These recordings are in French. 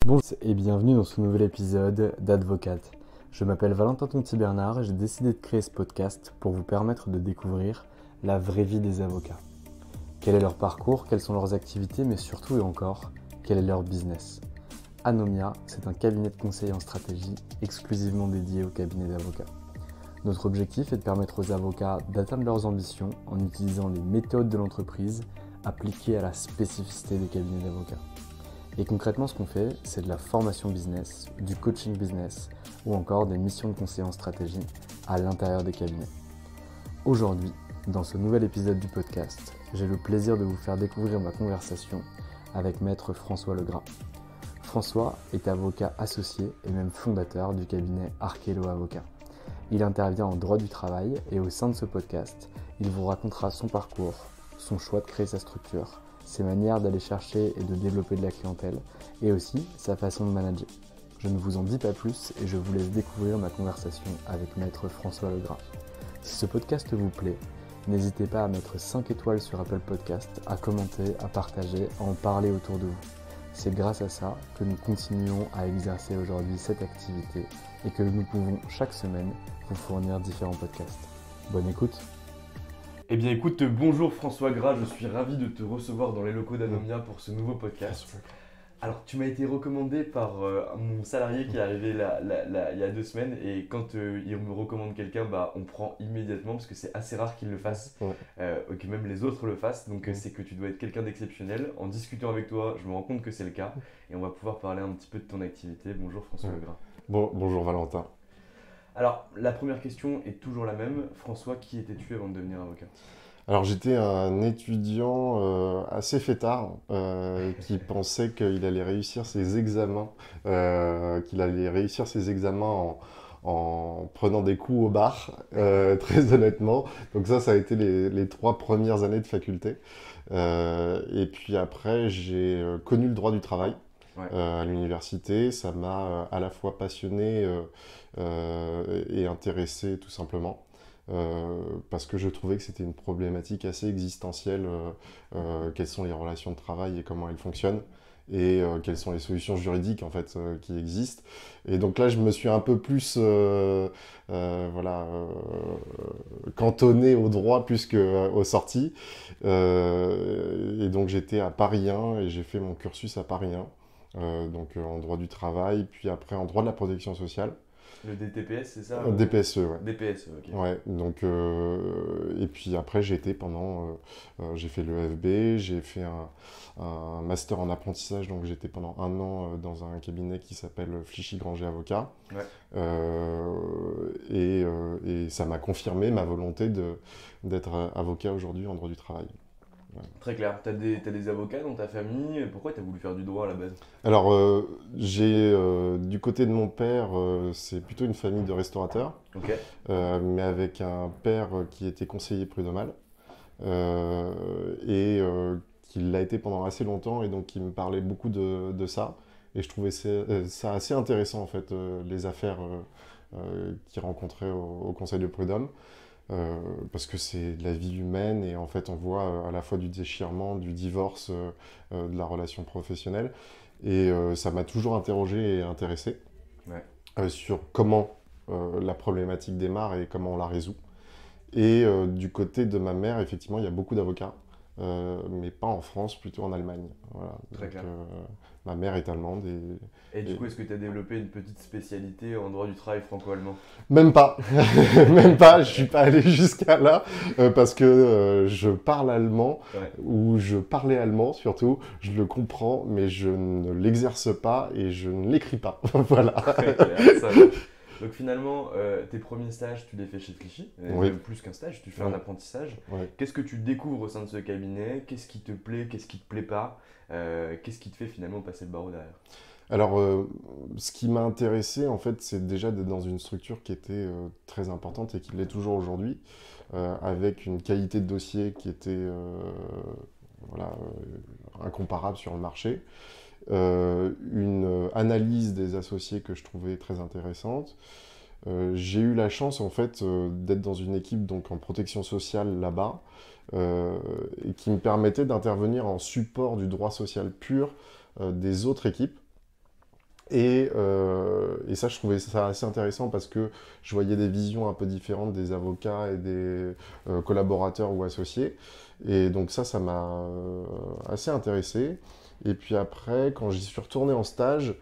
Bonjour et bienvenue dans ce nouvel épisode d'Advocate. Je m'appelle Valentin Tonti-Bernard et j'ai décidé de créer ce podcast pour vous permettre de découvrir la vraie vie des avocats. Quel est leur parcours, quelles sont leurs activités, mais surtout et encore, quel est leur business. Anomia, c'est un cabinet de conseil en stratégie exclusivement dédié aux cabinets d'avocats. Notre objectif est de permettre aux avocats d'atteindre leurs ambitions en utilisant les méthodes de l'entreprise appliquées à la spécificité des cabinets d'avocats. Et concrètement, ce qu'on fait, c'est de la formation business, du coaching business ou encore des missions de conseil en stratégie à l'intérieur des cabinets. Aujourd'hui, dans ce nouvel épisode du podcast, j'ai le plaisir de vous faire découvrir ma conversation avec Maître François Legras. François est avocat associé et même fondateur du cabinet Archello Avocat. Il intervient en droit du travail et au sein de ce podcast, il vous racontera son parcours, son choix de créer sa structure, ses manières d'aller chercher et de développer de la clientèle, et aussi sa façon de manager. Je ne vous en dis pas plus et je vous laisse découvrir ma conversation avec Maître François Legras. Si ce podcast vous plaît, n'hésitez pas à mettre 5 étoiles sur Apple Podcast, à commenter, à partager, à en parler autour de vous. C'est grâce à ça que nous continuons à exercer aujourd'hui cette activité et que nous pouvons chaque semaine vous fournir différents podcasts. Bonne écoute! Eh bien écoute, bonjour François Gras, je suis ravi de te recevoir dans les locaux d'Anomia pour ce nouveau podcast. Alors tu m'as été recommandé par mon salarié qui est arrivé il y a 2 semaines et quand il me recommande quelqu'un, on prend immédiatement parce que c'est assez rare qu'il le fasse, que même les autres le fassent, donc c'est que tu dois être quelqu'un d'exceptionnel. En discutant avec toi, je me rends compte que c'est le cas et on va pouvoir parler un petit peu de ton activité. Bonjour François Legras. Bonjour Valentin. Alors, la première question est toujours la même. François, qui étais-tu avant de devenir avocat ? Alors j'étais un étudiant assez fêtard qui pensait qu'il allait réussir ses examens, en prenant des coups au bar, très honnêtement. Donc ça a été les 3 premières années de faculté. Et puis après, j'ai connu le droit du travail. À l'université, ça m'a à la fois passionné et intéressé tout simplement, parce que je trouvais que c'était une problématique assez existentielle, quelles sont les relations de travail et comment elles fonctionnent, et quelles sont les solutions juridiques en fait qui existent. Et donc là, je me suis un peu plus cantonné au droit plus qu'aux sorties. Et donc j'étais à Paris 1 et j'ai fait mon cursus à Paris 1. En droit du travail, puis après en droit de la protection sociale. Le DTPS, c'est ça DPSE, ouais. DPSE, ok. Ouais, et puis après j'ai fait le FB, j'ai fait un master en apprentissage, donc j'étais pendant 1 an dans un cabinet qui s'appelle Flichy Granger Avocat. Ouais. Et ça m'a confirmé ma volonté d'être avocat aujourd'hui en droit du travail. Ouais. Très clair. T'as des avocats dans ta famille. Pourquoi t'as voulu faire du droit à la base ? Alors, du côté de mon père, c'est plutôt une famille de restaurateurs, okay. Mais avec un père qui était conseiller prud'homal, qui l'a été pendant assez longtemps, et donc qui me parlait beaucoup de ça. Et je trouvais ça assez intéressant, en fait, les affaires qu'il rencontrait au conseil de prud'homme. Parce que c'est de la vie humaine et en fait on voit à la fois du déchirement, du divorce, de la relation professionnelle, et ça m'a toujours interrogé et intéressé sur comment la problématique démarre et comment on la résout. Et du côté de ma mère, effectivement, il y a beaucoup d'avocats, mais pas en France, plutôt en Allemagne. Voilà. Très clair. Ma mère est allemande. Et du coup, est-ce que tu as développé une petite spécialité en droit du travail franco-allemand ? Même pas. Même pas, je suis pas allé jusqu'à là, parce que je parle allemand, ou je parlais allemand surtout, je le comprends, mais je ne l'exerce pas et je ne l'écris pas. Voilà. Très clair, ça va. Donc finalement, tes premiers stages, tu les fais chez Flichy, même plus qu'un stage, tu fais un apprentissage. Qu'est-ce que tu découvres au sein de ce cabinet ? Qu'est-ce qui te plaît ? Qu'est-ce qui te plaît pas ? Qu'est-ce qui te fait finalement passer le barreau derrière ? Alors, ce qui m'a intéressé, en fait, c'est déjà d'être dans une structure qui était très importante et qui l'est toujours aujourd'hui, avec une qualité de dossier qui était incomparable sur le marché. Une analyse des associés que je trouvais très intéressante. J'ai eu la chance en fait d'être dans une équipe donc en protection sociale là-bas, et qui me permettait d'intervenir en support du droit social pur des autres équipes. Et ça, je trouvais ça assez intéressant parce que je voyais des visions un peu différentes des avocats et des collaborateurs ou associés. Et donc ça m'a assez intéressé. Et puis après, quand j'y suis retourné en stage,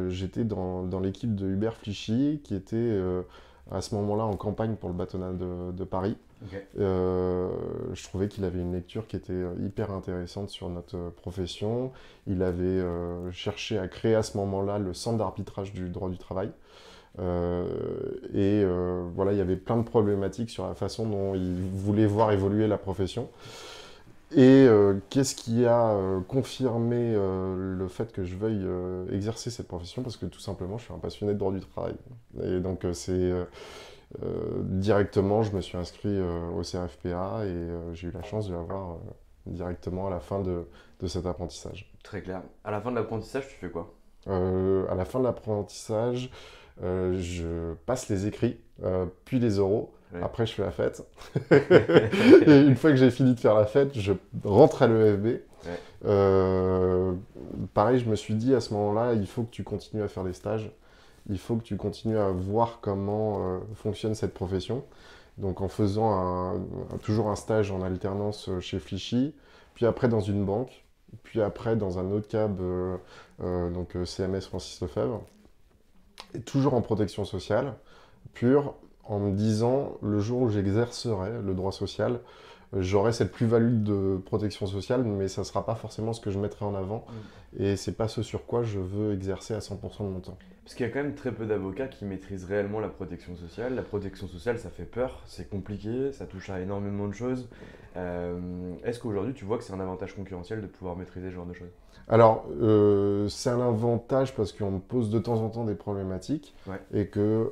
j'étais dans l'équipe de Hubert Flichy, qui était à ce moment-là en campagne pour le bâtonnat de Paris. Ok. Je trouvais qu'il avait une lecture qui était hyper intéressante sur notre profession. Il avait cherché à créer à ce moment-là le centre d'arbitrage du droit du travail. Voilà, il y avait plein de problématiques sur la façon dont il voulait voir évoluer la profession. Et qu'est-ce qui a confirmé le fait que je veuille exercer cette profession? Parce que tout simplement, je suis un passionné de droit du travail. Et donc, directement, je me suis inscrit au CRFPA et j'ai eu la chance de l'avoir directement à la fin de cet apprentissage. Très clair. À la fin de l'apprentissage, tu fais quoi? À la fin de l'apprentissage, je passe les écrits, puis les oraux. Ouais. Après, je fais la fête. Et une fois que j'ai fini de faire la fête, je rentre à l'EFB. Ouais. Pareil, je me suis dit à ce moment-là, il faut que tu continues à faire des stages. Il faut que tu continues à voir comment fonctionne cette profession. Donc en faisant toujours un stage en alternance chez Flichy, puis après dans une banque, puis après dans un autre cab, donc CMS Francis Lefebvre, et toujours en protection sociale, pure, en me disant, le jour où j'exercerai le droit social, j'aurai cette plus-value de protection sociale, mais ça ne sera pas forcément ce que je mettrai en avant, et c'est pas ce sur quoi je veux exercer à 100% de mon temps. Parce qu'il y a quand même très peu d'avocats qui maîtrisent réellement la protection sociale. La protection sociale, ça fait peur, c'est compliqué, ça touche à énormément de choses. Est-ce qu'aujourd'hui, tu vois que c'est un avantage concurrentiel de pouvoir maîtriser ce genre de choses? Alors, c'est un avantage parce qu'on me pose de temps en temps des problématiques Ouais. et que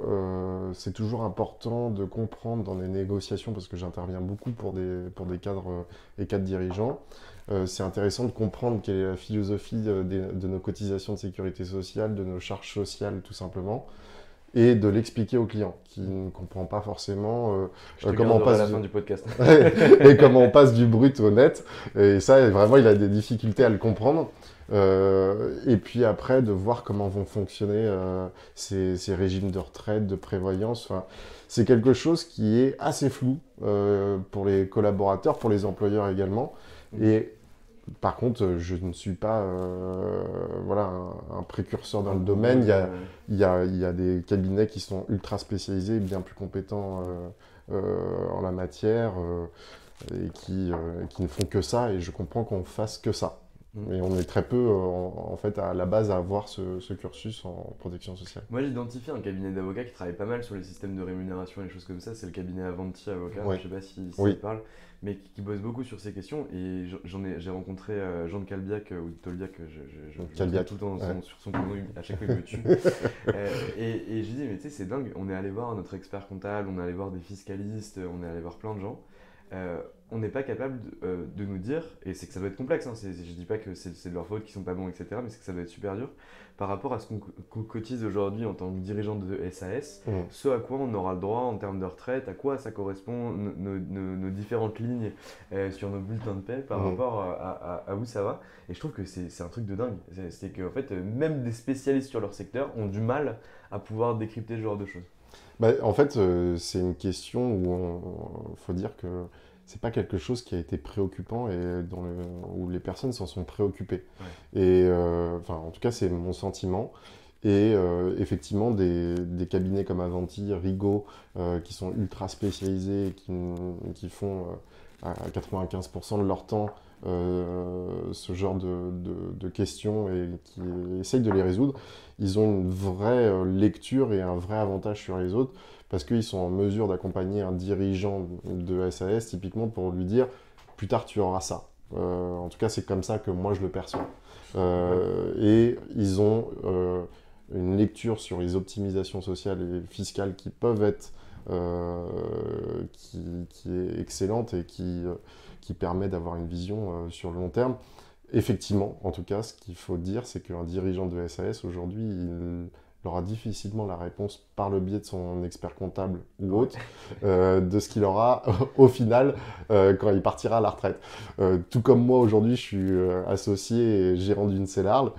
c'est toujours important de comprendre dans les négociations, parce que j'interviens beaucoup pour des cadres et cadres dirigeants. C'est intéressant de comprendre quelle est la philosophie de nos cotisations de sécurité sociale, de nos charges sociales tout simplement, et de l'expliquer au client qui ne comprend pas forcément Je te comment on garderai à passe la fin du podcast. et comment on passe du brut au net. Et ça, vraiment, il a des difficultés à le comprendre. Et puis après, de voir comment vont fonctionner ces régimes de retraite, de prévoyance. Enfin, c'est quelque chose qui est assez flou pour les collaborateurs, pour les employeurs également. Et par contre, je ne suis pas voilà, un précurseur dans le domaine. Il y a des cabinets qui sont ultra spécialisés, bien plus compétents en la matière et qui ne font que ça. Et je comprends qu'on fasse que ça. Mais on est très peu, en fait, à la base, à avoir ce cursus en protection sociale. Moi, j'identifie un cabinet d'avocats qui travaille pas mal sur les systèmes de rémunération et les choses comme ça. C'est le cabinet Avanti Avocat. Ouais. Je sais pas si Oui. ça te parle, mais qui bosse beaucoup sur ces questions. Et j'ai rencontré Jean de Calbiac ou de Tolbiac, je Calbiac, tout le temps ouais. sur son prénom, à chaque fois il me tue. Et je lui dis, mais tu sais, c'est dingue. On est allé voir notre expert comptable, on est allé voir des fiscalistes, on est allé voir plein de gens. On n'est pas capable de nous dire, et c'est que ça doit être complexe, hein, je dis pas que c'est de leur faute qu'ils sont pas bons, etc., mais c'est que ça doit être super dur par rapport à ce qu'on cotise aujourd'hui en tant que dirigeant de SAS, ce à quoi on aura le droit en termes de retraite, à quoi ça correspond, nos différentes lignes sur nos bulletins de paie par rapport à où ça va. Et je trouve que c'est un truc de dingue. C'est qu'en fait, même des spécialistes sur leur secteur ont du mal à pouvoir décrypter ce genre de choses. Bah, en fait, c'est une question où il faut dire que c'est pas quelque chose qui a été préoccupant et où les personnes s'en sont préoccupées. Ouais. Et enfin, en tout cas, c'est mon sentiment. Et effectivement, des cabinets comme Avanti, Rigaud, qui sont ultra spécialisés et qui font à 95% de leur temps ce genre de questions et qui essayent de les résoudre, ils ont une vraie lecture et un vrai avantage sur les autres parce qu'ils sont en mesure d'accompagner un dirigeant de SAS typiquement pour lui dire plus tard tu auras ça. En tout cas, c'est comme ça que moi je le perçois. Et ils ont une lecture sur les optimisations sociales et fiscales qui peuvent être qui est excellente et qui permet d'avoir une vision sur le long terme. Effectivement, en tout cas, ce qu'il faut dire, c'est qu'un dirigeant de SAS aujourd'hui, il aura difficilement la réponse par le biais de son expert comptable ou autre de ce qu'il aura au final quand il partira à la retraite. Tout comme moi aujourd'hui, je suis associé et gérant d'une CELARL.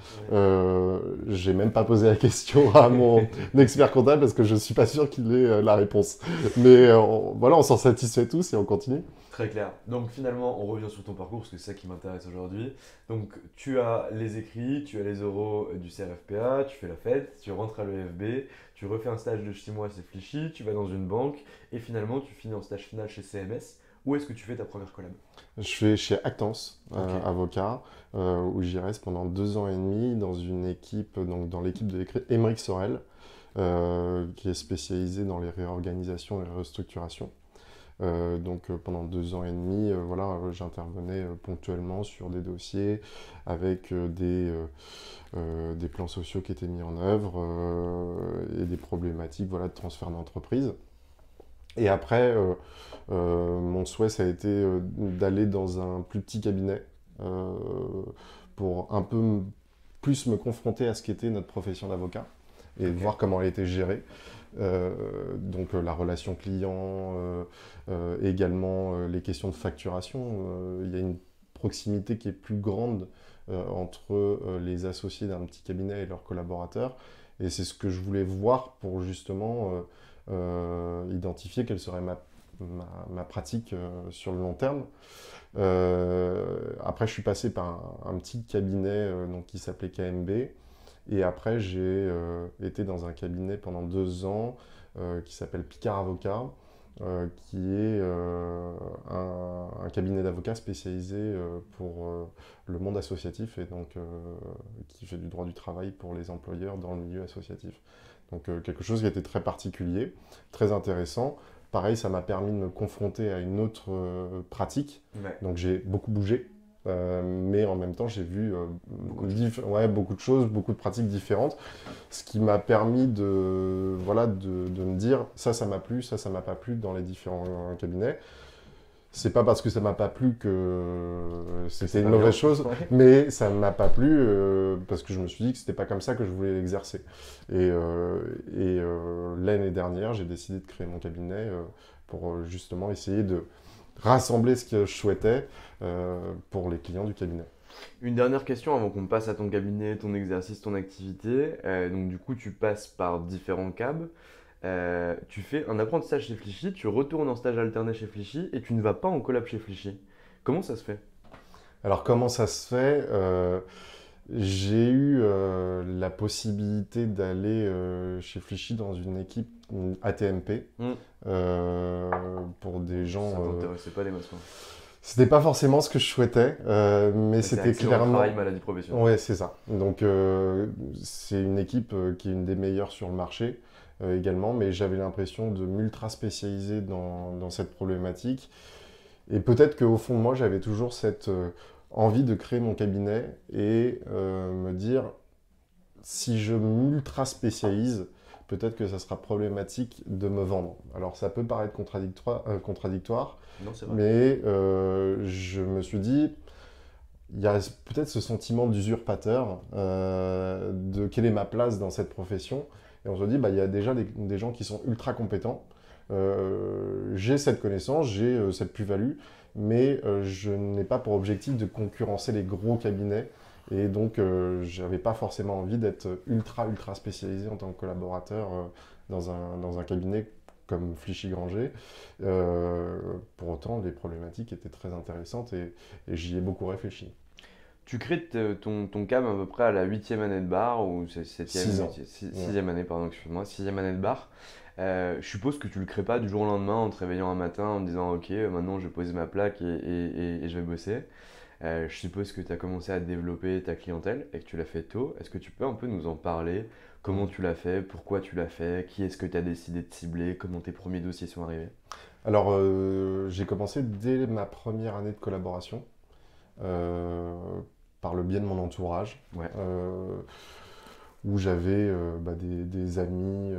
J'ai même pas posé la question à mon expert comptable parce que je suis pas sûr qu'il ait la réponse. Mais voilà, on s'en satisfait tous et on continue. Très clair. Donc finalement, on revient sur ton parcours parce que c'est ça qui m'intéresse aujourd'hui. Donc tu as les écrits, tu as les oraux du CRFPA, tu fais la fête, tu rentres à l'EFB, tu refais un stage de 6 mois à Ceflichy, tu vas dans une banque et finalement tu finis en stage final chez CMS. Où est-ce que tu fais ta première collab? Je fais chez Actance, Ok. avocat, où j'y reste pendant 2 ans et demi dans une équipe, donc dans l'équipe de Émeric Sorel, qui est spécialisée dans les réorganisations et les restructurations. Pendant 2 ans et demi, j'intervenais ponctuellement sur des dossiers avec des plans sociaux qui étaient mis en œuvre et des problématiques voilà, de transfert d'entreprise. Et après, mon souhait, ça a été d'aller dans un plus petit cabinet euh, pour un peu plus me confronter à ce qu'était notre profession d'avocat et Ok. voir comment elle était gérée. La relation client, également les questions de facturation. Il y a une proximité qui est plus grande entre les associés d'un petit cabinet et leurs collaborateurs. Et c'est ce que je voulais voir pour justement identifier quelle serait ma pratique sur le long terme. Après, je suis passé par un petit cabinet qui s'appelait KMB. Et après, j'ai été dans un cabinet pendant 2 ans qui s'appelle Picard Avocat, qui est un cabinet d'avocats spécialisé pour le monde associatif et donc qui fait du droit du travail pour les employeurs dans le milieu associatif. Donc quelque chose qui était très particulier, très intéressant. Pareil, ça m'a permis de me confronter à une autre pratique. Ouais. Donc j'ai beaucoup bougé, mais en même temps j'ai vu beaucoup de choses, beaucoup de pratiques différentes, ce qui m'a permis de me dire ça m'a plu, ça m'a pas plu dans les différents cabinets. C'est pas parce que ça m'a pas plu que c'était une mauvaise chose, Ouais. mais ça m'a pas plu parce que je me suis dit que c'était pas comme ça que je voulais l'exercer. L'année dernière, j'ai décidé de créer mon cabinet pour justement essayer de rassembler ce que je souhaitais pour les clients du cabinet. Une dernière question avant qu'on passe à ton cabinet, ton exercice, ton activité. Donc du coup, tu passes par différents cabs. Tu fais un apprentissage chez Flichy, tu retournes en stage alterné chez Flichy et tu ne vas pas en collab chez Flichy. Comment ça se fait? Alors comment ça se fait j'ai eu la possibilité d'aller chez Flichy dans une équipe ATMP Hmm. pour des gens. Ça t'intéressait pas les masses, quoi. C'était pas forcément ce que je souhaitais, mais C'est c'était accident de clairement. travail, maladie professionnelle. Ouais, c'est ça. Donc c'est une équipe qui est une des meilleures sur le marché également, mais j'avais l'impression de m'ultra spécialiser dans cette problématique. Et peut-être qu'au fond de moi, j'avais toujours cette envie de créer mon cabinet et me dire, si je m'ultra spécialise, peut-être que ça sera problématique de me vendre. Alors ça peut paraître contradictoire, Non, c'est vrai. mais je me suis dit, il y a peut-être ce sentiment d'usurpateur, de quelle est ma place dans cette profession. Et on se dit, il y a déjà des gens qui sont ultra compétents. J'ai cette connaissance, j'ai cette plus-value, mais je n'ai pas pour objectif de concurrencer les gros cabinets. Et donc, je n'avais pas forcément envie d'être ultra spécialisé en tant que collaborateur dans un cabinet comme Flichy-Granger. Pour autant, les problématiques étaient très intéressantes et j'y ai beaucoup réfléchi. Tu crées ton cab à peu près à la 8e année de bar, ou c'est 7e, 6 ans. 6e année, pardon, excuse-moi, 6e année de bar. Je suppose que tu le crées pas du jour au lendemain en te réveillant un matin en te disant ok, maintenant je vais poser ma plaque et je vais bosser. Je suppose que tu as commencé à développer ta clientèle et que tu l'as fait tôt. Est-ce que tu peux un peu nous en parler? Comment tu l'as fait? Pourquoi tu l'as fait? Qui est-ce que tu as décidé de cibler? Comment tes premiers dossiers sont arrivés? Alors, j'ai commencé dès ma première année de collaboration, euh, par le biais de mon entourage, Ouais. où j'avais des amis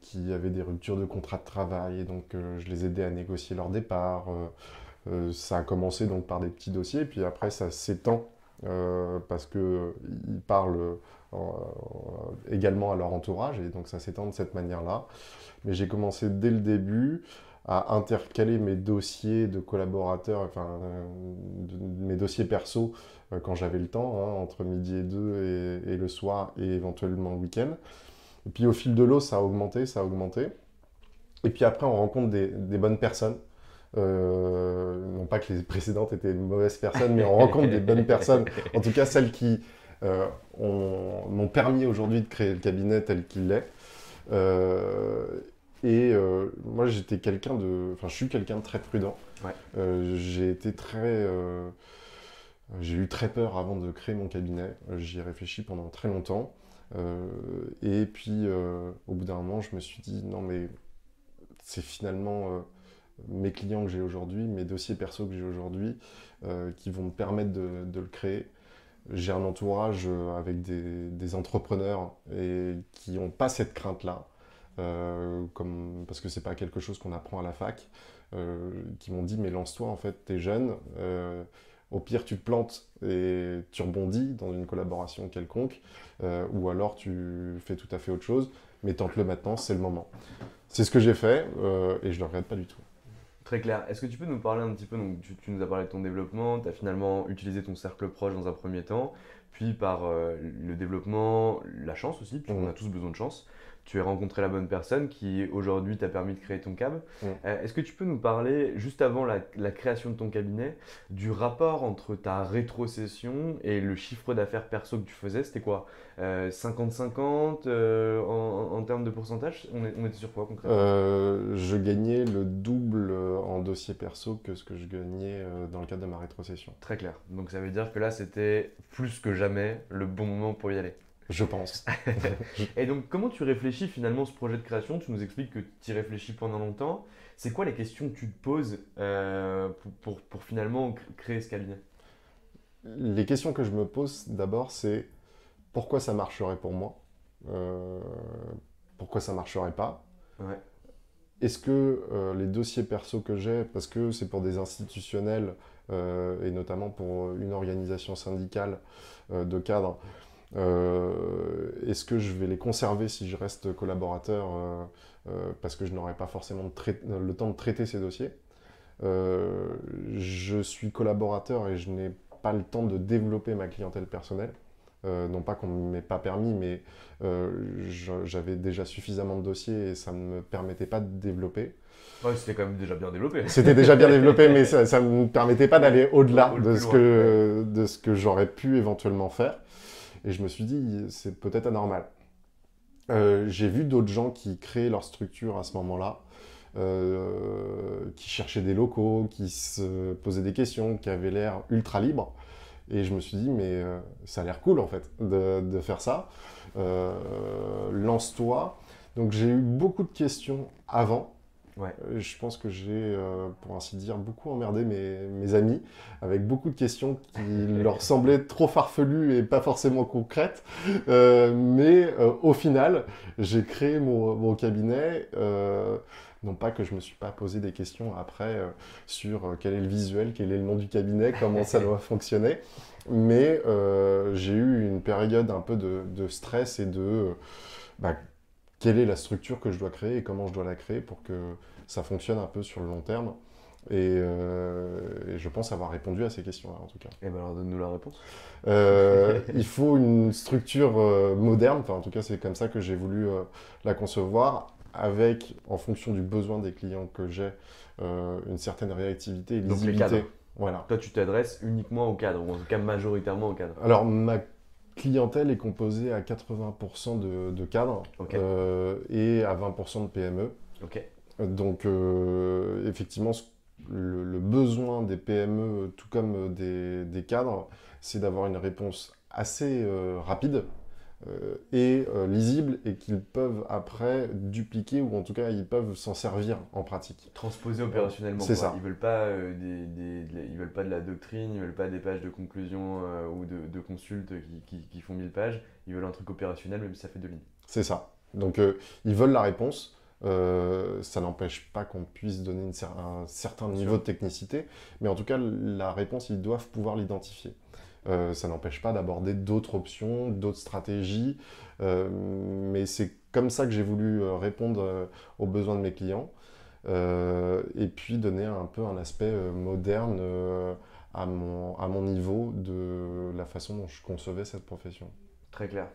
qui avaient des ruptures de contrat de travail, et donc je les aidais à négocier leur départ. Ça a commencé donc par des petits dossiers, puis après ça s'étend parce qu'ils parlent également à leur entourage, et donc ça s'étend de cette manière-là. Mais j'ai commencé dès le début à intercaler mes dossiers de collaborateurs, enfin mes dossiers perso quand j'avais le temps, hein, entre midi et deux et le soir et éventuellement le week-end. Et puis au fil de l'eau, ça a augmenté, ça a augmenté. Et puis après, on rencontre des bonnes personnes. Non pas que les précédentes étaient de mauvaises personnes, mais on rencontre des bonnes personnes. En tout cas, celles qui m'ont permis aujourd'hui de créer le cabinet tel qu'il est. Moi, j'étais quelqu'un de... Enfin, je suis quelqu'un de très prudent. Ouais. J'ai été très... j'ai eu très peur avant de créer mon cabinet. J'y ai réfléchi pendant très longtemps. Et puis, au bout d'un moment, je me suis dit, non, mais c'est finalement mes clients que j'ai aujourd'hui, mes dossiers perso que j'ai aujourd'hui, qui vont me permettre de le créer. J'ai un entourage avec des entrepreneurs et qui n'ont pas cette crainte-là, parce que c'est pas quelque chose qu'on apprend à la fac, qui m'ont dit mais lance-toi, en fait, t'es jeune, au pire tu te plantes et tu rebondis dans une collaboration quelconque, ou alors tu fais tout à fait autre chose, mais tente-le maintenant, c'est le moment. C'est ce que j'ai fait et je ne le regrette pas du tout. Très clair. Est-ce que tu peux nous parler un petit peu, donc tu nous as parlé de ton développement, tu as finalement utilisé ton cercle proche dans un premier temps, puis par le développement, la chance aussi, puisqu'on a tous besoin de chance. Tu as rencontré la bonne personne qui aujourd'hui t'a permis de créer ton cab. Est-ce que tu peux nous parler, juste avant la création de ton cabinet, du rapport entre ta rétrocession et le chiffre d'affaires perso que tu faisais? C'était quoi? 50-50 en termes de pourcentage? On était sur quoi concrètement? Je gagnais le double en dossier perso que ce que je gagnais dans le cadre de ma rétrocession. Très clair. Donc ça veut dire que là, c'était plus que jamais le bon moment pour y aller. Je pense. Et donc, comment tu réfléchis finalement ce projet de création? Tu nous expliques que tu y réfléchis pendant longtemps. C'est quoi les questions que tu te poses pour finalement créer ce cabinet? Les questions que je me pose d'abord, c'est pourquoi ça marcherait pour moi? Pourquoi ça marcherait pas? Ouais. Est-ce que les dossiers perso que j'ai, parce que c'est pour des institutionnels et notamment pour une organisation syndicale de cadres, est-ce que je vais les conserver si je reste collaborateur parce que je n'aurai pas forcément le temps de traiter ces dossiers? Je suis collaborateur et je n'ai pas le temps de développer ma clientèle personnelle. Non pas qu'on ne m'ait pas permis, mais j'avais déjà suffisamment de dossiers et ça ne me permettait pas de développer. Ouais, c'était quand même déjà bien développé. C'était déjà bien développé, mais ça ne me permettait pas d'aller au-delà de ce que j'aurais pu éventuellement faire. Et je me suis dit, c'est peut-être anormal. J'ai vu d'autres gens qui créaient leur structure à ce moment-là, qui cherchaient des locaux, qui se posaient des questions, qui avaient l'air ultra libres. Et je me suis dit, mais ça a l'air cool en fait de faire ça. Lance-toi. Donc j'ai eu beaucoup de questions avant. Ouais. Je pense que j'ai, pour ainsi dire, beaucoup emmerdé mes amis avec beaucoup de questions qui leur semblaient trop farfelues et pas forcément concrètes. Mais au final, j'ai créé mon cabinet. Non pas que je ne me suis pas posé des questions après sur quel est le visuel, quel est le nom du cabinet, comment ça doit fonctionner. Mais j'ai eu une période un peu de stress et de... quelle est la structure que je dois créer et comment je dois la créer pour que ça fonctionne un peu sur le long terme. Et je pense avoir répondu à ces questions-là, en tout cas. Et bien alors, donne-nous la réponse. Il faut une structure moderne, enfin, en tout cas, c'est comme ça que j'ai voulu la concevoir, avec, en fonction du besoin des clients que j'ai, une certaine réactivité et lisibilité. Donc les cadres. Voilà. Toi, tu t'adresses uniquement aux cadres, ou en tout cas majoritairement aux cadres. Alors, ma clientèle est composée à 80% de cadres et à 20% de PME. Ok. Donc, effectivement, le besoin des PME, tout comme des cadres, c'est d'avoir une réponse assez rapide et lisible et qu'ils peuvent après dupliquer ou en tout cas ils peuvent s'en servir en pratique. Transposer opérationnellement. C'est ça. Ils veulent pas ils veulent pas de la doctrine, ils veulent pas des pages de conclusion ou de consultes qui font 1000 pages. Ils veulent un truc opérationnel même si ça fait 2 lignes. C'est ça. Donc ils veulent la réponse. Ça n'empêche pas qu'on puisse donner un certain niveau de technicité, mais en tout cas la réponse ils doivent pouvoir l'identifier. Ça n'empêche pas d'aborder d'autres options, d'autres stratégies, mais c'est comme ça que j'ai voulu répondre aux besoins de mes clients, et puis donner un peu un aspect moderne à mon niveau de la façon dont je concevais cette profession. Très clair.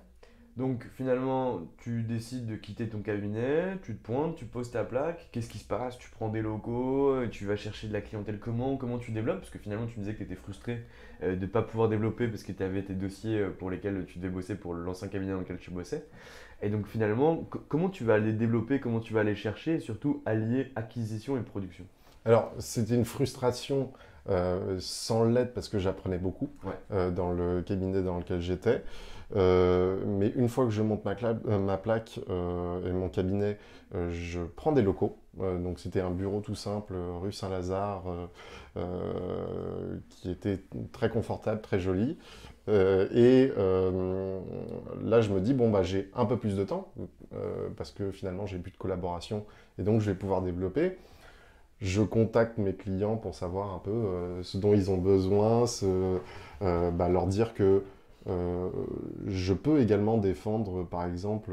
Donc finalement, tu décides de quitter ton cabinet, tu te pointes, tu poses ta plaque. Qu'est-ce qui se passe? Tu prends des locaux, tu vas chercher de la clientèle comment tu développes? Parce que finalement, tu me disais que tu étais frustré de ne pas pouvoir développer parce que tu avais tes dossiers pour lesquels tu devais bosser pour l'ancien cabinet dans lequel tu bossais. Et donc finalement, comment tu vas les développer, comment tu vas les chercher et surtout allier acquisition et production? Alors, c'était une frustration sans l'aide parce que j'apprenais beaucoup Ouais. dans le cabinet dans lequel j'étais. Mais une fois que je monte ma plaque et mon cabinet, je prends des locaux. Donc c'était un bureau tout simple, rue Saint-Lazare, qui était très confortable, très joli. Là, je me dis, bon, bah, j'ai un peu plus de temps, parce que finalement, j'ai plus de collaboration, et donc je vais pouvoir développer. Je contacte mes clients pour savoir un peu ce dont ils ont besoin, leur dire que euh, je peux également défendre, par exemple,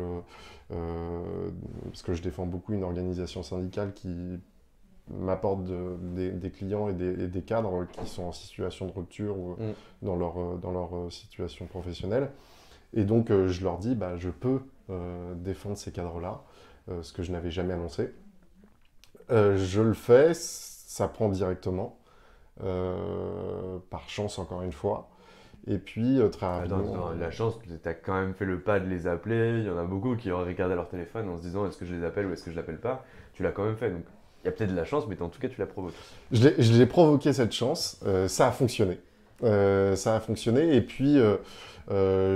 parce que je défends beaucoup une organisation syndicale qui m'apporte des clients et des cadres qui sont en situation de rupture ou dans leur situation professionnelle. Et donc, je leur dis, bah, je peux défendre ces cadres-là, ce que je n'avais jamais annoncé. Je le fais, ça prend directement, par chance encore une fois. Et puis très rapidement. Attends, la chance, tu as quand même fait le pas de les appeler. Il y en a beaucoup qui auraient regardé leur téléphone en se disant est-ce que je les appelle ou est-ce que je l'appelle pas. Tu l'as quand même fait. Donc il y a peut-être de la chance, mais en tout cas, tu l'as provoqué. Je l'ai provoqué cette chance, ça a fonctionné. Ça a fonctionné, et puis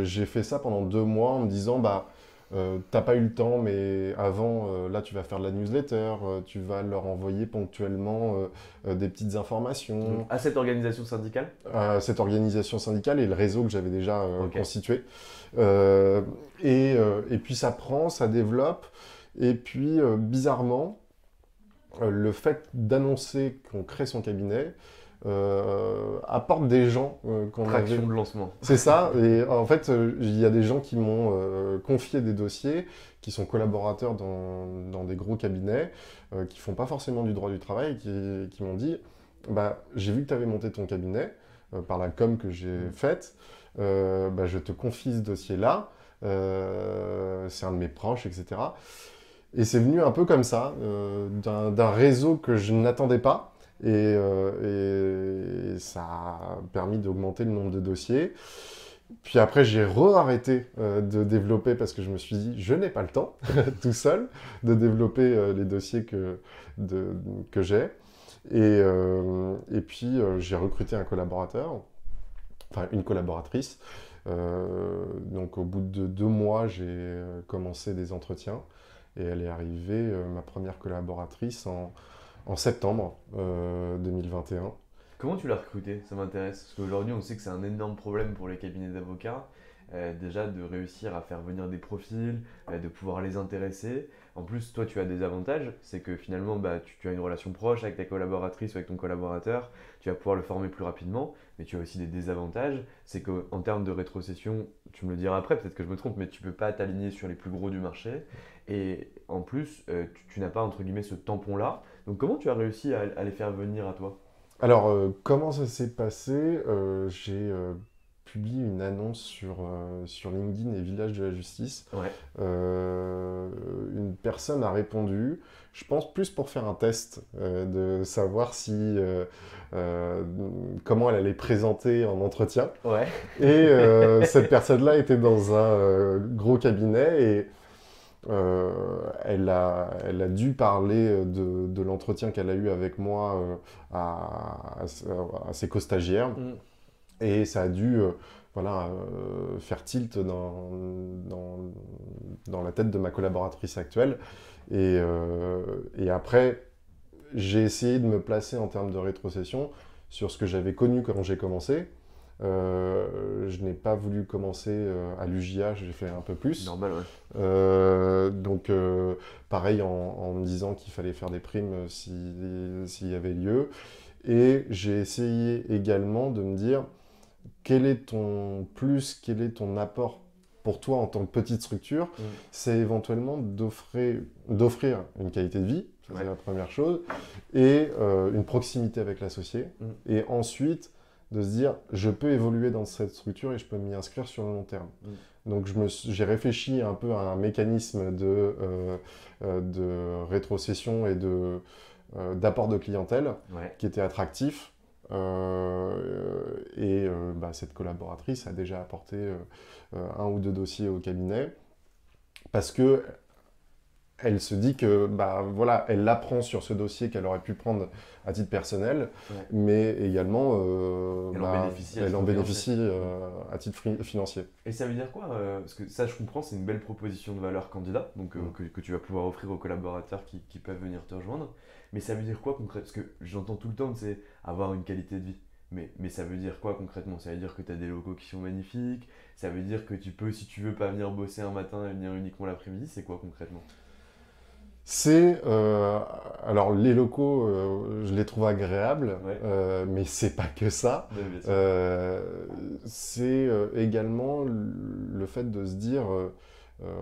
j'ai fait ça pendant 2 mois en me disant bah, t'as pas eu le temps, mais avant, là, tu vas faire de la newsletter, tu vas leur envoyer ponctuellement des petites informations. Donc, à cette organisation syndicale? Cette organisation syndicale et le réseau que j'avais déjà Ok. constitué. Et puis ça prend, ça développe, et puis bizarrement, le fait d'annoncer qu'on crée son cabinet apporte des gens qu'on avait. Traction de lancement. C'est ça, et en fait, il y a des gens qui m'ont confié des dossiers, qui sont collaborateurs dans des gros cabinets, qui font pas forcément du droit du travail, qui m'ont dit, bah, j'ai vu que tu avais monté ton cabinet par la com que j'ai faite, bah, je te confie ce dossier-là, c'est un de mes proches, etc. Et c'est venu un peu comme ça, d'un réseau que je n'attendais pas. Et ça a permis d'augmenter le nombre de dossiers. Puis après, j'ai arrêté de développer parce que je me suis dit, je n'ai pas le temps, tout seul, de développer les dossiers que j'ai. Et puis, j'ai recruté un collaborateur, enfin une collaboratrice. Donc, au bout de 2 mois, j'ai commencé des entretiens. Et elle est arrivée, ma première collaboratrice, en septembre 2021. Comment tu l'as recruté? Ça m'intéresse. Parce qu'aujourd'hui, on sait que c'est un énorme problème pour les cabinets d'avocats. Déjà, de réussir à faire venir des profils, de pouvoir les intéresser. En plus, toi, tu as des avantages. C'est que finalement, bah, tu as une relation proche avec ta collaboratrice ou avec ton collaborateur. Tu vas pouvoir le former plus rapidement. Mais tu as aussi des désavantages. C'est qu'en termes de rétrocession, tu me le diras après, peut-être que je me trompe, mais tu ne peux pas t'aligner sur les plus gros du marché. Et en plus, tu n'as pas, entre guillemets, ce tampon-là. Donc, comment tu as réussi à les faire venir à toi? Alors, comment ça s'est passé? J'ai publié une annonce sur LinkedIn et Village de la Justice. Ouais. Une personne a répondu, je pense plus pour faire un test, de savoir euh, comment elle allait présenter en entretien. Ouais. Et cette personne-là était dans un gros cabinet, et elle a dû parler de l'entretien qu'elle a eu avec moi à ses co-stagiaires. Mm. Et ça a dû voilà, faire tilt dans la tête de ma collaboratrice actuelle. Et après, j'ai essayé de me placer en termes de rétrocession sur ce que j'avais connu quand j'ai commencé. Je n'ai pas voulu commencer à l'UJA, j'ai fait un peu plus. Normal, ouais. Pareil en me disant qu'il fallait faire des primes s'il y avait lieu. Et j'ai essayé également de me dire, quel est ton plus, quel est ton apport pour toi en tant que petite structure, c'est éventuellement d'offrir une qualité de vie, ça c'est la première chose, et une proximité avec l'associé, et ensuite de se dire, je peux évoluer dans cette structure et je peux m'y inscrire sur le long terme. Donc j'ai réfléchi un peu à un mécanisme de rétrocession et d'apport de clientèle qui était attractif. Cette collaboratrice a déjà apporté un ou deux dossiers au cabinet parce que elle se dit que voilà, elle apprend sur ce dossier qu'elle aurait pu prendre à titre personnel, mais également elle en bénéficie à titre financier. Et ça veut dire quoi parce que ça, je comprends, c'est une belle proposition de valeur candidat donc, que tu vas pouvoir offrir aux collaborateurs qui peuvent venir te rejoindre. Mais ça veut dire quoi concrètement? Parce que j'entends tout le temps, c'est avoir une qualité de vie. Mais ça veut dire quoi concrètement? Ça veut dire que tu as des locaux qui sont magnifiques? Ça veut dire que tu peux, si tu veux, pas venir bosser un matin et venir uniquement l'après-midi? C'est quoi concrètement? Alors les locaux, je les trouve agréables, mais c'est pas que ça. C'est également le fait de se dire,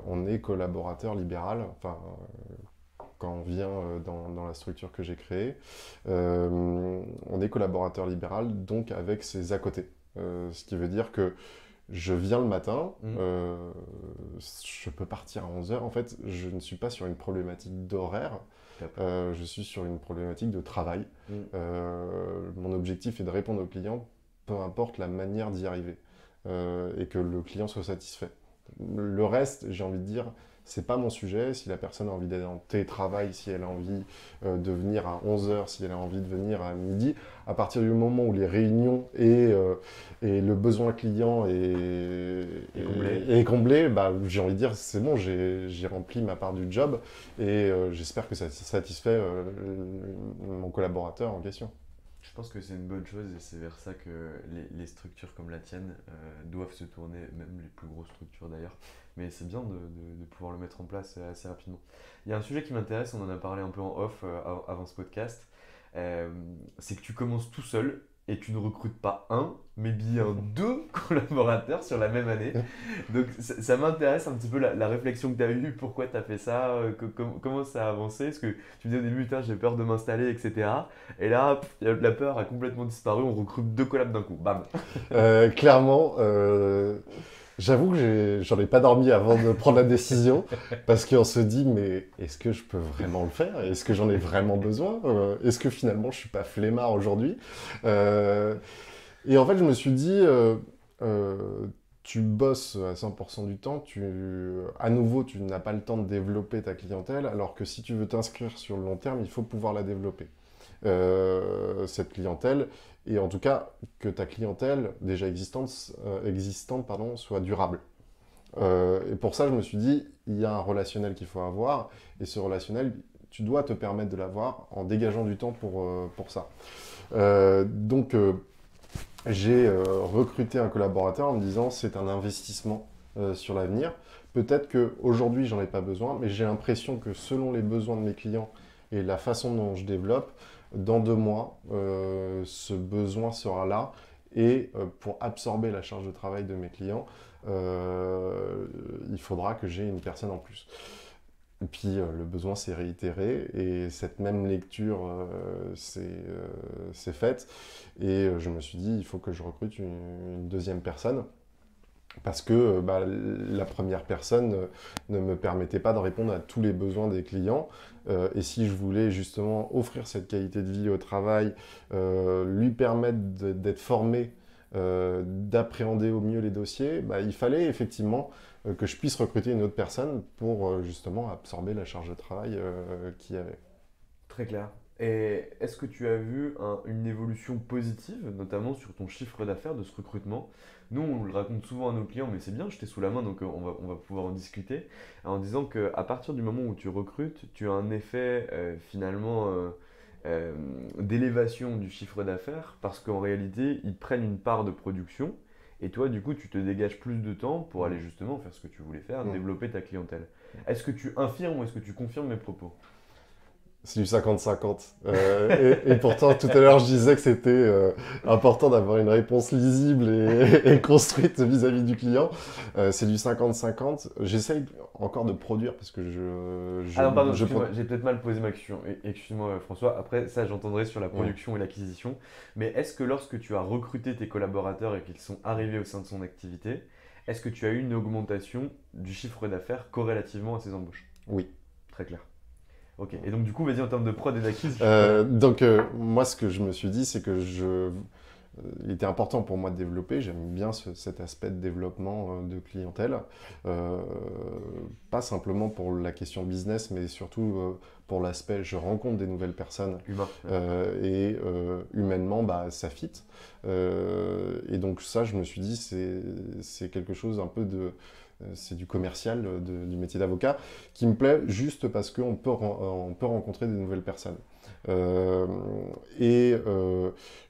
on est collaborateur libéral, enfin, quand on vient dans la structure que j'ai créée, on est collaborateur libéral, donc avec ses à côté. Ce qui veut dire que je viens le matin, je peux partir à 11 heures. En fait, je ne suis pas sur une problématique d'horaire, je suis sur une problématique de travail. Mon objectif est de répondre aux clients, peu importe la manière d'y arriver, et que le client soit satisfait. Le reste, j'ai envie de dire, c'est pas mon sujet. Si la personne a envie d'être en télétravail, si elle a envie de venir à 11 heures, si elle a envie de venir à midi, à partir du moment où les réunions et le besoin client est comblé, j'ai envie de dire c'est bon, j'ai rempli ma part du job et j'espère que ça satisfait mon collaborateur en question. Je pense que c'est une bonne chose et c'est vers ça que les structures comme la tienne doivent se tourner, même les plus grosses structures d'ailleurs. Mais c'est bien de pouvoir le mettre en place assez rapidement. Il y a un sujet qui m'intéresse, on en a parlé un peu en off avant ce podcast, c'est que tu commences tout seul et tu ne recrutes pas un, mais bien deux collaborateurs sur la même année. Donc ça m'intéresse un petit peu la réflexion que tu as eue, pourquoi tu as fait ça, comment ça a avancé. Parce que tu me dis au début, j'ai peur de m'installer, etc. Et là, la peur a complètement disparu, on recrute deux collabs d'un coup, bam. Clairement, j'avoue que j'en ai pas dormi avant de prendre la décision, parce qu'on se dit, mais est-ce que je peux vraiment le faire? Est-ce que j'en ai vraiment besoin? Est-ce que finalement je suis pas flemmard aujourd'hui? Et en fait, je me suis dit, tu bosses à 100% du temps, à nouveau, tu n'as pas le temps de développer ta clientèle, alors que si tu veux t'inscrire sur le long terme, il faut pouvoir la développer. Cette clientèle, et en tout cas que ta clientèle déjà existante soit durable. Et pour ça, je me suis dit, il y a un relationnel qu'il faut avoir, et ce relationnel, tu dois te permettre de l'avoir en dégageant du temps pour ça. Donc, j'ai recruté un collaborateur en me disant, c'est un investissement sur l'avenir. Peut-être qu'aujourd'hui, j'en ai pas besoin, mais j'ai l'impression que selon les besoins de mes clients et la façon dont je développe, dans 2 mois, ce besoin sera là. Et pour absorber la charge de travail de mes clients, il faudra que j'ai une personne en plus. Et puis le besoin s'est réitéré et cette même lecture s'est faite. Et je me suis dit, il faut que je recrute une deuxième personne. Parce que la première personne ne me permettait pas de répondre à tous les besoins des clients. Et si je voulais justement offrir cette qualité de vie au travail, lui permettre d'être formé, d'appréhender au mieux les dossiers, il fallait effectivement que je puisse recruter une autre personne pour justement absorber la charge de travail qu'il y avait. Très clair. Et est-ce que tu as vu une évolution positive, notamment sur ton chiffre d'affaires de ce recrutement? Nous, on le raconte souvent à nos clients, mais c'est bien, je t'ai sous la main, donc on va pouvoir en discuter, en disant qu'à partir du moment où tu recrutes, tu as un effet finalement d'élévation du chiffre d'affaires, parce qu'en réalité, ils prennent une part de production, et toi, du coup, tu te dégages plus de temps pour aller justement faire ce que tu voulais faire, développer ta clientèle. Est-ce que tu infirmes ou est-ce que tu confirmes mes propos? C'est du 50-50. Et pourtant, tout à l'heure, je disais que c'était important d'avoir une réponse lisible et construite vis-à-vis du client. C'est du 50-50. J'essaye encore de produire parce que Ah non, pardon, je excuse-moi, j'ai peut-être mal posé ma question. Excuse-moi, François. Après, ça, j'entendrai sur la Ouais. production et l'acquisition. Mais est-ce que lorsque tu as recruté tes collaborateurs et qu'ils sont arrivés au sein de son activité, est-ce que tu as eu une augmentation du chiffre d'affaires corrélativement à ces embauches? Oui. Très clair. Ok. Et donc, du coup, vas-y, en termes de prod et d'acquise, je suis pas là. Donc, moi, ce que je me suis dit, c'est que il était important pour moi de développer. J'aime bien cet aspect de développement de clientèle. Euh, Pas simplement pour la question business, mais surtout pour l'aspect je rencontre des nouvelles personnes Humain. Ouais. humainement, bah, ça fit. Et donc, ça, je me suis dit, c'est quelque chose un peu de. C'est du commercial du métier d'avocat qui me plaît juste parce qu'on peut, on peut rencontrer des nouvelles personnes. Euh, et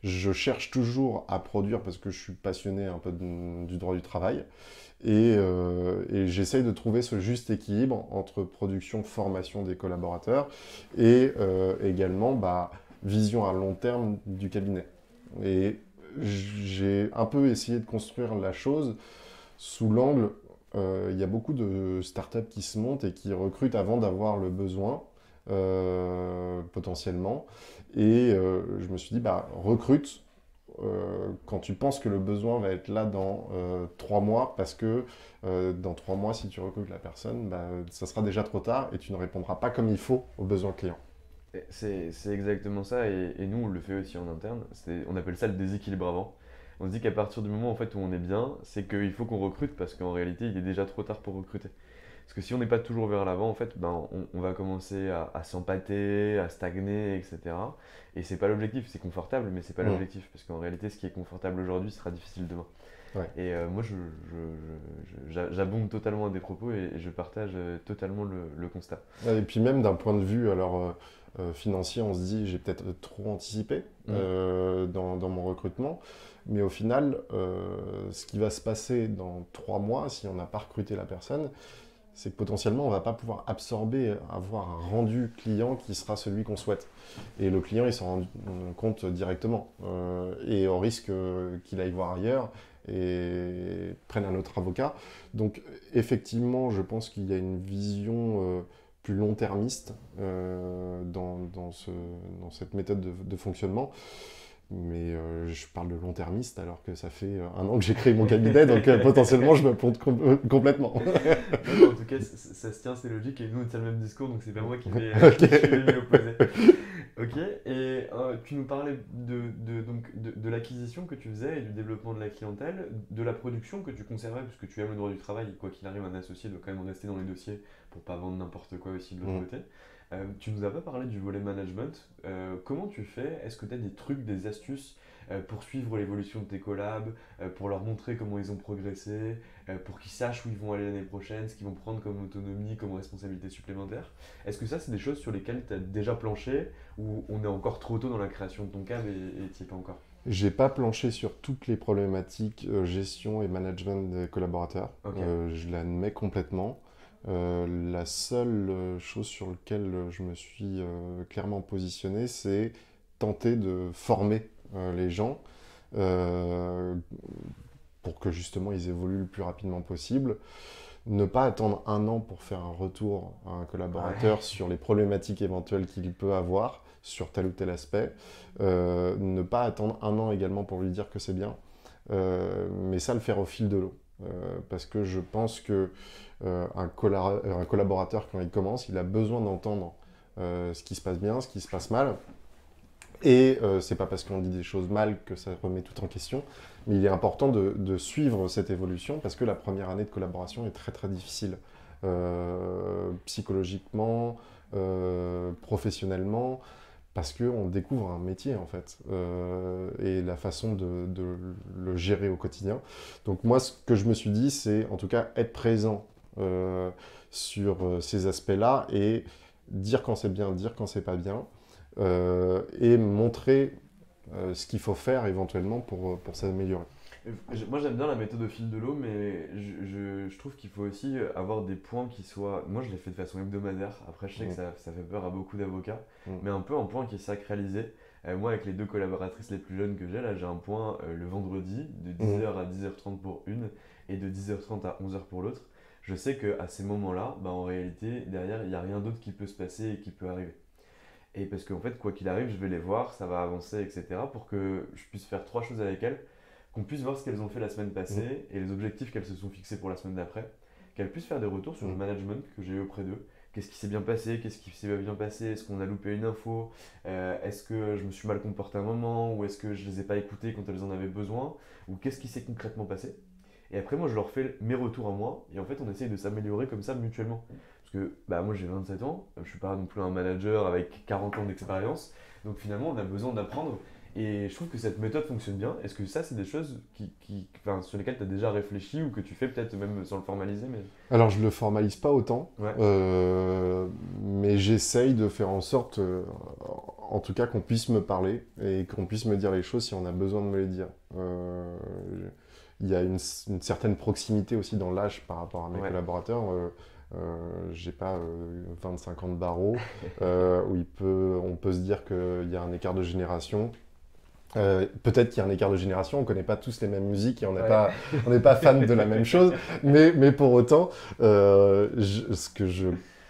je cherche toujours à produire parce que je suis passionné un peu du droit du travail. Et j'essaye de trouver ce juste équilibre entre production, formation des collaborateurs et également bah, vision à long terme du cabinet. Et j'ai un peu essayé de construire la chose sous l'angle, il y a beaucoup de startups qui se montent et qui recrutent avant d'avoir le besoin, potentiellement. Et je me suis dit, bah, recrute quand tu penses que le besoin va être là dans 3 mois, parce que dans 3 mois, si tu recrutes la personne, bah, ça sera déjà trop tard et tu ne répondras pas comme il faut aux besoins clients. C'est exactement ça, et nous on le fait aussi en interne. On appelle ça le déséquilibre avant. On se dit qu'à partir du moment en fait, où on est bien, c'est qu'il faut qu'on recrute parce qu'en réalité il est déjà trop tard pour recruter. Parce que si on n'est pas toujours vers l'avant, en fait, ben, on va commencer à s'empâter, à stagner, etc. Et c'est pas l'objectif, c'est confortable, mais c'est pas Mm. l'objectif. Parce qu'en réalité, ce qui est confortable aujourd'hui sera difficile demain. Ouais. Et moi, j'abonde totalement à des propos et je partage totalement le constat. Et puis même d'un point de vue financier, on se dit j'ai peut-être trop anticipé Mm. dans mon recrutement. Mais au final, ce qui va se passer dans 3 mois, si on n'a pas recruté la personne, c'est que potentiellement on ne va pas pouvoir absorber, avoir un rendu client qui sera celui qu'on souhaite. Et le client, il s'en rend compte directement. Et on risque qu'il aille voir ailleurs et prenne un autre avocat. Donc effectivement, je pense qu'il y a une vision plus long-termiste dans cette méthode de fonctionnement. Mais je parle de long-termiste alors que ça fait 1 an que j'ai créé mon cabinet, donc potentiellement je me plante complètement. Non, mais en tout cas, ça se tient, c'est logique, et nous, on a le même discours, donc c'est pas moi Ok. qui vais m'y opposer. Ok, et tu nous parlais de l'acquisition que tu faisais et du développement de la clientèle, de la production que tu conservais, puisque tu aimes le droit du travail, et quoi qu'il arrive, un associé doit quand même rester dans les dossiers pour pas vendre n'importe quoi aussi de l'autre Mm. côté. Tu nous as pas parlé du volet management. Comment tu fais? Est-ce que tu as des trucs, des astuces pour suivre l'évolution de tes collabs, pour leur montrer comment ils ont progressé, pour qu'ils sachent où ils vont aller l'année prochaine, ce qu'ils vont prendre comme autonomie, comme responsabilité supplémentaire? Est-ce que ça, c'est des choses sur lesquelles tu as déjà planché, ou on est encore trop tôt dans la création de ton cab et tu n'y es pas encore? J'ai pas planché sur toutes les problématiques gestion et management des collaborateurs. Ok. Je l'admets complètement. La seule chose sur laquelle je me suis clairement positionné, c'est tenter de former les gens euh, pour que justement ils évoluent le plus rapidement possible. Ne pas attendre 1 an pour faire un retour à un Ouais. collaborateur sur les problématiques éventuelles qu'il peut avoir sur tel ou tel aspect. Ne pas attendre 1 an également pour lui dire que c'est bien. Mais ça, le faire au fil de l'eau. Parce que je pense que un collaborateur, quand il commence, il a besoin d'entendre ce qui se passe bien, ce qui se passe mal. Et c'est pas parce qu'on dit des choses mal que ça remet tout en question, mais il est important de suivre cette évolution parce que la première année de collaboration est très très difficile, psychologiquement, professionnellement, parce qu'on découvre un métier en fait, et la façon de le gérer au quotidien. Donc moi, ce que je me suis dit, c'est en tout cas être présent sur ces aspects-là et dire quand c'est bien, dire quand c'est pas bien et montrer ce qu'il faut faire éventuellement pour s'améliorer. Moi j'aime bien la méthode au fil de l'eau, mais je trouve qu'il faut aussi avoir des points qui soient. Moi je l'ai fait de façon hebdomadaire, après je sais que Mm. ça fait peur à beaucoup d'avocats, Mm. mais un peu un point qui est sacralisé. Moi avec les deux collaboratrices les plus jeunes que j'ai, là j'ai un point le vendredi de Mm. 10h à 10h30 pour une et de 10h30 à 11h pour l'autre. Je sais qu'à ces moments-là, bah, en réalité, derrière, il n'y a rien d'autre qui peut se passer et qui peut arriver. Et parce qu'en fait, quoi qu'il arrive, je vais les voir, ça va avancer, etc. pour que je puisse faire trois choses avec elles, qu'on puisse voir ce qu'elles ont fait la semaine Mm. passée et les objectifs qu'elles se sont fixés pour la semaine d'après, qu'elles puissent faire des retours sur le Mm. management que j'ai eu auprès d'eux. Qu'est-ce qui s'est bien passé, qu'est-ce qui s'est pas bien passé, est-ce qu'on a loupé une info, est-ce que je me suis mal comporté un moment, ou est-ce que je les ai pas écoutées quand elles en avaient besoin, ou qu'est-ce qui s'est concrètement passé. Et après, moi, je leur fais mes retours à moi, et en fait, on essaye de s'améliorer comme ça mutuellement. Parce que bah, moi, j'ai 27 ans, je suis pas non plus un manager avec 40 ans d'expérience, donc finalement, on a besoin d'apprendre. Et je trouve que cette méthode fonctionne bien. Est-ce que ça, c'est des choses enfin, sur lesquelles tu as déjà réfléchi ou que tu fais peut-être même sans le formaliser mais... Alors, je le formalise pas autant, Ouais. mais j'essaye de faire en sorte, en tout cas, qu'on puisse me parler et qu'on puisse me dire les choses si on a besoin de me les dire. Il y a une certaine proximité aussi dans l'âge par rapport à mes Ouais. collaborateurs. J'ai pas 25 ans de barreau, où on peut se dire qu'il y a un écart de génération. Peut-être qu'il y a un écart de génération, on ne connaît pas tous les mêmes musiques et on n'est Ouais. pas fan de la même chose, mais pour autant, ce que je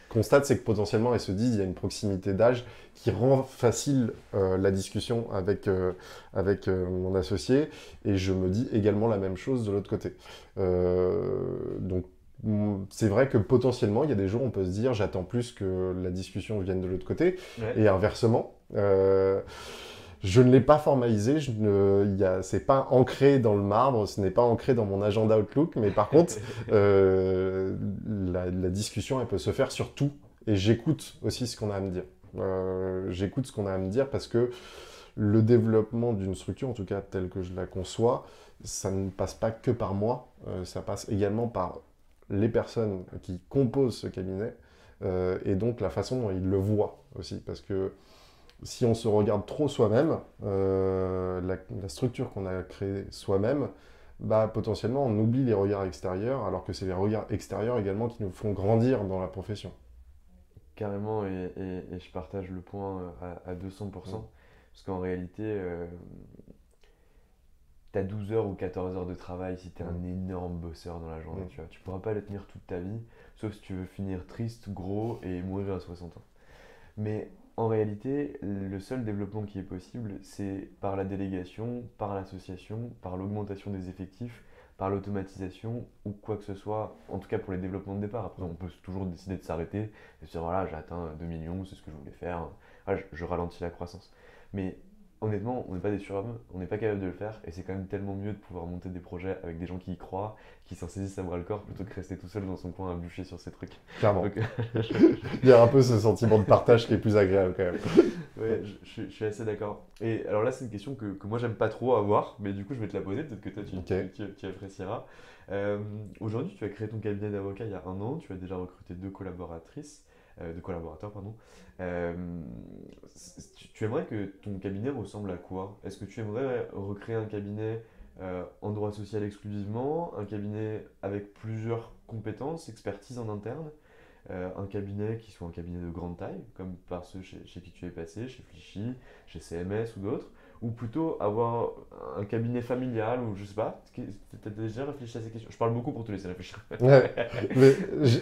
constate, c'est que potentiellement, elles se disent, il y a une proximité d'âge qui rend facile la discussion avec mon associé, et je me dis également la même chose de l'autre côté. Donc, c'est vrai que potentiellement, il y a des jours où on peut se dire, j'attends plus que la discussion vienne de l'autre côté, Ouais. et inversement. Je ne l'ai pas formalisé, c'est pas ancré dans le marbre, ce n'est pas ancré dans mon agenda Outlook, mais par contre, la discussion, elle peut se faire sur tout, et j'écoute aussi ce qu'on a à me dire. J'écoute ce qu'on a à me dire parce que le développement d'une structure, en tout cas telle que je la conçois, ça ne passe pas que par moi, ça passe également par les personnes qui composent ce cabinet, et donc la façon dont ils le voient aussi, parce que si on se regarde trop soi-même, la structure qu'on a créée soi-même, bah, potentiellement on oublie les regards extérieurs, alors que c'est les regards extérieurs également qui nous font grandir dans la profession. Carrément, et je partage le point à 200%. Parce qu'en réalité, t'as 12 heures ou 14 heures de travail si t'es un énorme bosseur dans la journée. Tu vois. Tu pourras pas le tenir toute ta vie, sauf si tu veux finir triste, gros et mourir à 60 ans. Mais en réalité, le seul développement qui est possible, c'est par la délégation, par l'association, par l'augmentation des effectifs, par l'automatisation ou quoi que ce soit, en tout cas pour les développements de départ. Après, on peut toujours décider de s'arrêter et se dire voilà, j'ai atteint 2 millions, c'est ce que je voulais faire, voilà, je ralentis la croissance. Mais honnêtement, on n'est pas des surhommes, on n'est pas capable de le faire et c'est quand même tellement mieux de pouvoir monter des projets avec des gens qui y croient, qui s'en saisissent à bras le corps plutôt que rester tout seul dans son coin à bûcher sur ses trucs. Clairement. Donc, Il y a un peu ce sentiment de partage qui est plus agréable quand même. ouais, je suis assez d'accord. Et alors là, c'est une question que moi j'aime pas trop avoir, mais du coup je vais te la poser, peut-être que toi Ok. tu apprécieras. Aujourd'hui, tu as créé ton cabinet d'avocat il y a un an, tu as déjà recruté deux collaborateurs, pardon. Euh, tu aimerais que ton cabinet ressemble à quoi? Est-ce que tu aimerais recréer un cabinet en droit social exclusivement, un cabinet avec plusieurs compétences, expertise en interne? Un cabinet qui soit un cabinet de grande taille, comme par ceux chez qui tu es passé, chez Flichy, chez CMS ou d'autres, ou plutôt avoir un cabinet familial, ou je sais pas, tu as déjà réfléchi à ces questions? Je parle beaucoup pour te laisser réfléchir. Ouais. Mais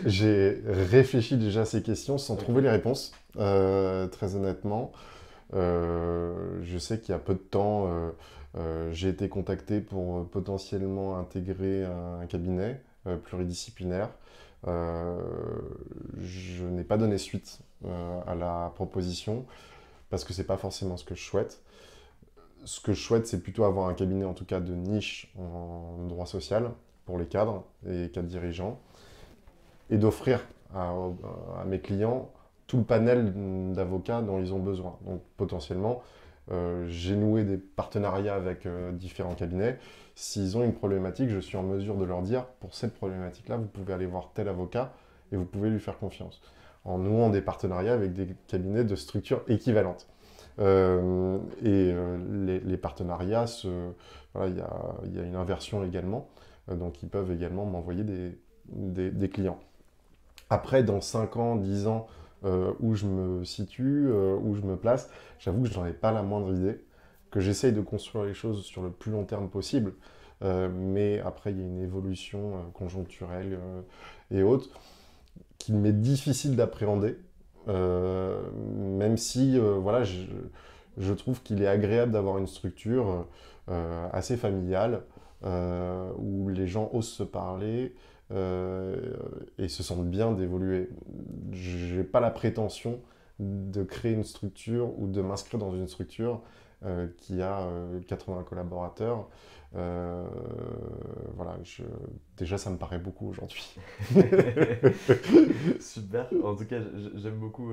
j'ai réfléchi déjà à ces questions sans Ok. trouver les réponses, très honnêtement. Je sais qu'il y a peu de temps, j'ai été contacté pour potentiellement intégrer un cabinet pluridisciplinaire. Euh, je n'ai pas donné suite à la proposition parce que c'est pas forcément ce que je souhaite. Ce que je souhaite, c'est plutôt avoir un cabinet en tout cas de niche en droit social pour les cadres et cadres dirigeants et d'offrir à mes clients tout le panel d'avocats dont ils ont besoin. Donc potentiellement, j'ai noué des partenariats avec différents cabinets. S'ils ont une problématique, je suis en mesure de leur dire, pour cette problématique-là, vous pouvez aller voir tel avocat et vous pouvez lui faire confiance. En nouant des partenariats avec des cabinets de structures équivalentes. Les partenariats, voilà, il y a une inversion également. Donc, ils peuvent également m'envoyer des clients. Après, dans 5 ans, 10 ans, où je me situe, où je me place, j'avoue que je n'en ai pas la moindre idée, que j'essaye de construire les choses sur le plus long terme possible. Mais après, il y a une évolution conjoncturelle et autres qu'il m'est difficile d'appréhender. Même si voilà, je trouve qu'il est agréable d'avoir une structure assez familiale où les gens osent se parler et se sentent bien d'évoluer. Je n'ai pas la prétention de créer une structure ou de m'inscrire dans une structure qui a 80 collaborateurs. Voilà, déjà ça me paraît beaucoup aujourd'hui. Super, en tout cas j'aime beaucoup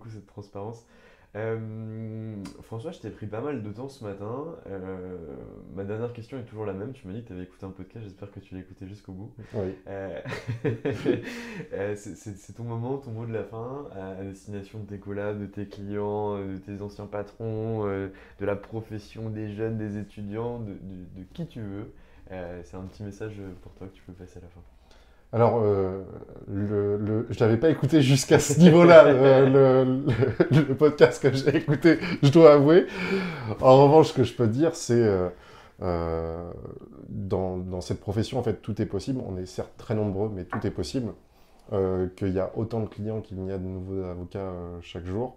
cette transparence. François, je t'ai pris pas mal de temps ce matin. Ma dernière question est toujours la même. Tu m'as dit que tu avais écouté un podcast, j'espère que tu l'as écouté jusqu'au bout. Oui. C'est ton moment, ton mot de la fin, à destination de tes collabs, de tes clients, de tes anciens patrons, de la profession, des jeunes, des étudiants, de qui tu veux. C'est un petit message pour toi que tu peux passer à la fin. Alors, je l'avais pas écouté jusqu'à ce niveau-là, le podcast que j'ai écouté, je dois avouer. En revanche, ce que je peux dire, c'est dans cette profession, en fait, tout est possible. On est certes très nombreux, mais tout est possible. Qu'il y a autant de clients qu'il y a de nouveaux avocats chaque jour.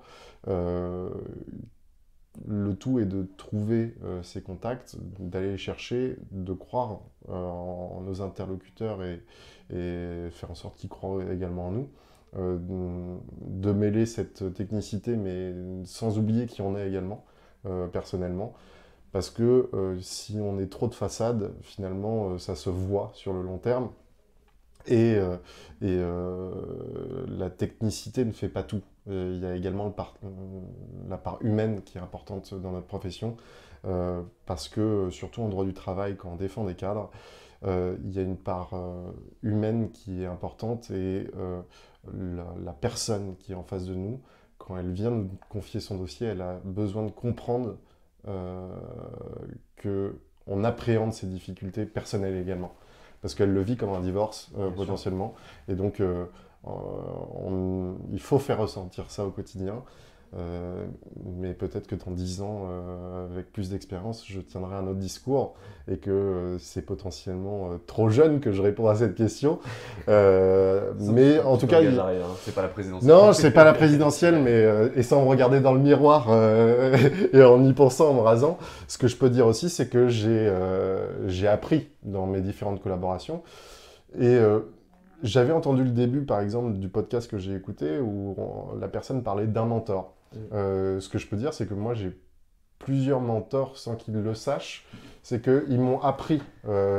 Le tout est de trouver ces contacts, d'aller les chercher, de croire en nos interlocuteurs et faire en sorte qu'ils croient également en nous, de mêler cette technicité, mais sans oublier qui on est également, personnellement, parce que si on est trop de façade, finalement, ça se voit sur le long terme, et la technicité ne fait pas tout. Il y a également la part humaine qui est importante dans notre profession, parce que, surtout en droit du travail, quand on défend des cadres, il y a une part humaine qui est importante et la personne qui est en face de nous, quand elle vient nous confier son dossier, elle a besoin de comprendre qu'on appréhende ses difficultés personnelles également. Parce qu'elle le vit comme un divorce potentiellement. Et donc, il faut faire ressentir ça au quotidien. Mais peut-être que dans 10 ans, avec plus d'expérience, je tiendrai un autre discours et que c'est potentiellement trop jeune que je réponds à cette question. Mais en tout cas, c'est pas la présidentielle. Non, c'est pas la présidentielle, mais et sans me regarder dans le miroir et en y pensant, en me rasant, ce que je peux dire aussi, c'est que j'ai appris dans mes différentes collaborations et j'avais entendu le début, par exemple, du podcast que j'ai écouté où la personne parlait d'un mentor. Ce que je peux dire, c'est que moi, j'ai plusieurs mentors sans qu'ils le sachent. C'est qu'ils m'ont appris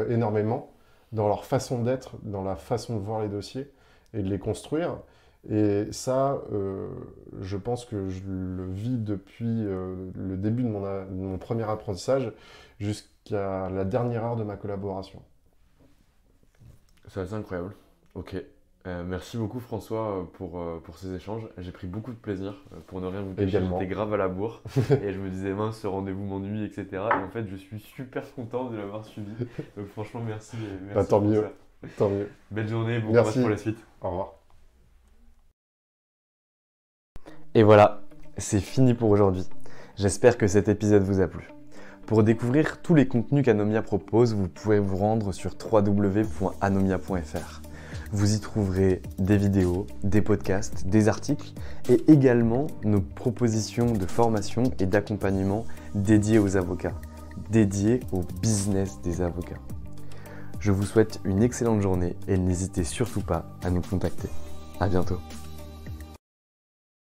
énormément dans leur façon d'être, dans la façon de voir les dossiers et de les construire. Et ça, je pense que je le vis depuis le début de mon premier apprentissage jusqu'à la dernière heure de ma collaboration. C'est assez incroyable. Ok. Merci beaucoup François pour ces échanges. J'ai pris beaucoup de plaisir. Pour ne rien vous cacher, j'étais grave à la bourre. Et je me disais, mince, ce rendez-vous m'ennuie, etc. Et en fait, je suis super content de l'avoir suivi. Donc franchement, merci. Merci tant mieux. Tant mieux. Belle journée, bon courage pour la suite. Au revoir. Et voilà, c'est fini pour aujourd'hui. J'espère que cet épisode vous a plu. Pour découvrir tous les contenus qu'Anomia propose, vous pouvez vous rendre sur www.anomia.fr. Vous y trouverez des vidéos, des podcasts, des articles et également nos propositions de formation et d'accompagnement dédiées aux avocats, dédiées au business des avocats. Je vous souhaite une excellente journée et n'hésitez surtout pas à nous contacter. À bientôt.